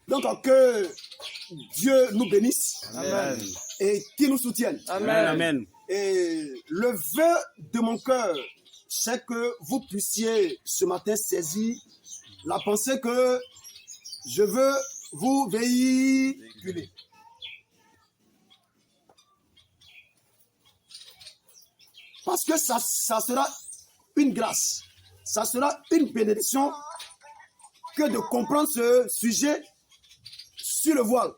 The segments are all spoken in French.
Donc que Dieu nous bénisse. Amen. Et qu'il nous soutienne. Amen. Amen. Et le vœu de mon cœur, c'est que vous puissiez ce matin saisir la pensée que je veux vous véhiculer. Parce que ça sera une grâce, ça sera une bénédiction que de comprendre ce sujet sur le voile.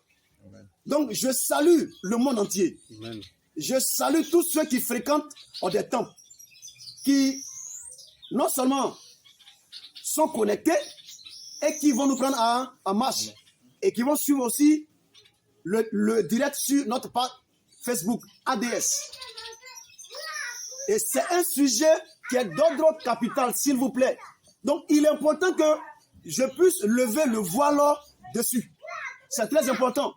Amen. Donc je salue le monde entier. Amen. Je salue tous ceux qui fréquentent des temples, qui non seulement sont connectés et qui vont nous prendre en marche et qui vont suivre aussi le direct sur notre page Facebook ADS. Et c'est un sujet qui est d'ordre capital, s'il vous plaît. Donc, il est important que je puisse lever le voile dessus. C'est très important.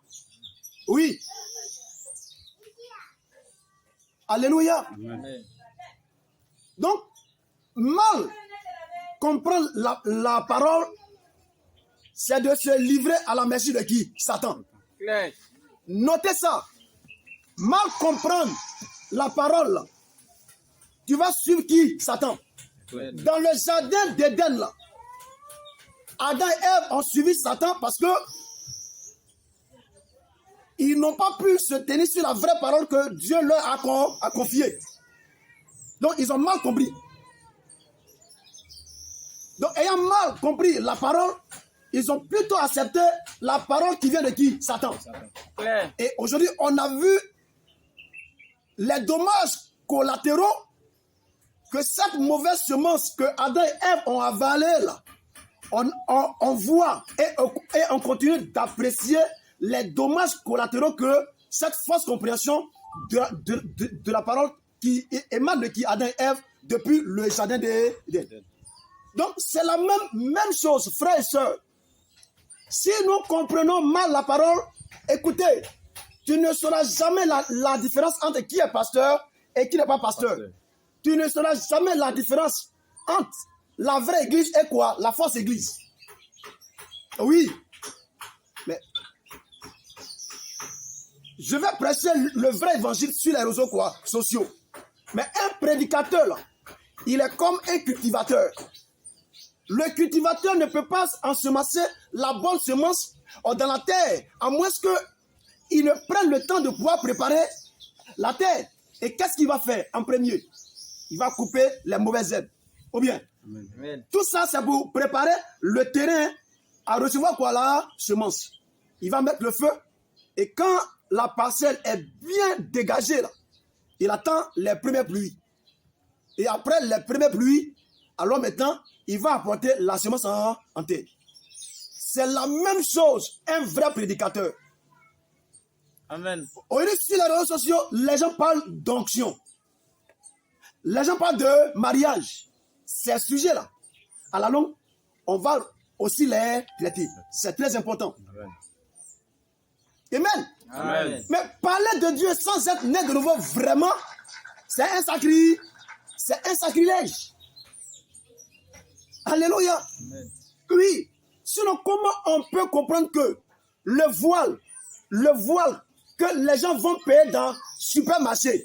Oui. Alléluia. Amen. Donc, mal comprendre la parole, c'est de se livrer à la merci de qui? Satan. Notez ça. Mal comprendre la parole, tu vas suivre qui? Satan. Dans le jardin d'Éden, là, Adam et Ève ont suivi Satan parce que ils n'ont pas pu se tenir sur la vraie parole que Dieu leur a confiée. Donc, ils ont mal compris. Donc, ayant mal compris la parole, ils ont plutôt accepté la parole qui vient de qui? Satan. Et aujourd'hui, on a vu les dommages collatéraux que cette mauvaise semence que Adam et Ève ont avalée, là, on voit et on continue d'apprécier les dommages collatéraux que cette fausse compréhension de la parole qui émane de qui? Adam et Ève depuis le jardin d'Éden. Donc c'est la même chose, frères et sœurs. Si nous comprenons mal la parole, écoutez, tu ne sauras jamais la différence entre qui est pasteur et qui n'est pas pasteur. Tu ne sauras jamais la différence entre la vraie église et quoi? La fausse église. Oui. Mais je vais prêcher le vrai évangile sur les réseaux sociaux. Mais un prédicateur, là, il est comme un cultivateur. Le cultivateur ne peut pas ensemencer la bonne semence dans la terre, à moins qu'il ne prenne le temps de pouvoir préparer la terre. Et qu'est-ce qu'il va faire en premier? Il va couper les mauvaises herbes. Ou bien, Amen. Tout ça, c'est pour préparer le terrain à recevoir quoi? La semence. Il va mettre le feu. Et quand la parcelle est bien dégagée, là, il attend les premières pluies. Et après les premières pluies, alors maintenant, il va apporter la semence en terre. C'est la même chose, un vrai prédicateur. Amen. Aujourd'hui, sur les réseaux sociaux, les gens parlent d'onction. Les gens parlent de mariage. Ces sujets-là, à la longue, on va aussi les traiter. C'est très important. Amen. Amen. Amen. Mais parler de Dieu sans être né de nouveau, vraiment, c'est un sacrilège. Alléluia. Amen. Oui. Sinon, comment on peut comprendre que le voile que les gens vont payer dans le supermarché,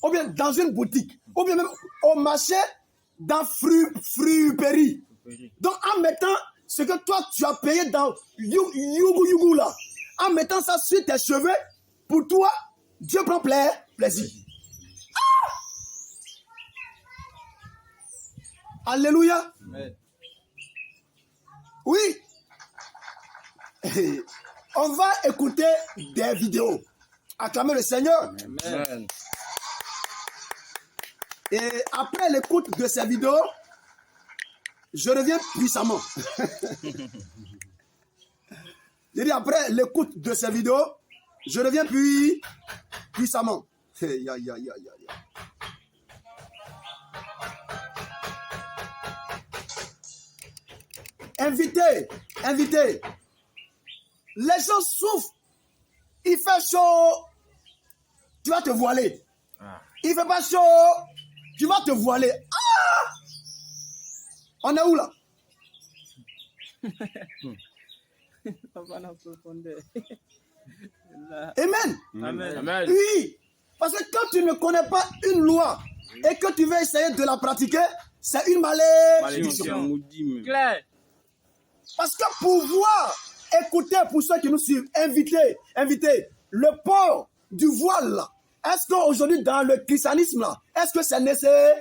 ou bien dans une boutique, ou bien même au marché, dans fruiterie. Donc, en mettant ce que toi, tu as payé dans Yugu là, en mettant ça sur tes cheveux, pour toi, Dieu prend plaisir. Ah! Alléluia. Amen. Oui. On va écouter des vidéos. Acclamer le Seigneur. Amen. Et après l'écoute de ces vidéos, je reviens puissamment. Je dis après l'écoute de ces vidéos, je reviens puissamment. Invité. Les gens souffrent. Il fait chaud. Tu vas te voiler. Il fait pas chaud. Tu vas te voiler. Ah! On est où là? Amen. Amen. Oui. Parce que quand tu ne connais pas une loi et que tu veux essayer de la pratiquer, c'est une malédiction. Claire. Parce que pouvoir écouter, pour ceux qui nous suivent, inviter le port du voile, est-ce qu'aujourd'hui dans le christianisme, est-ce que c'est nécessaire?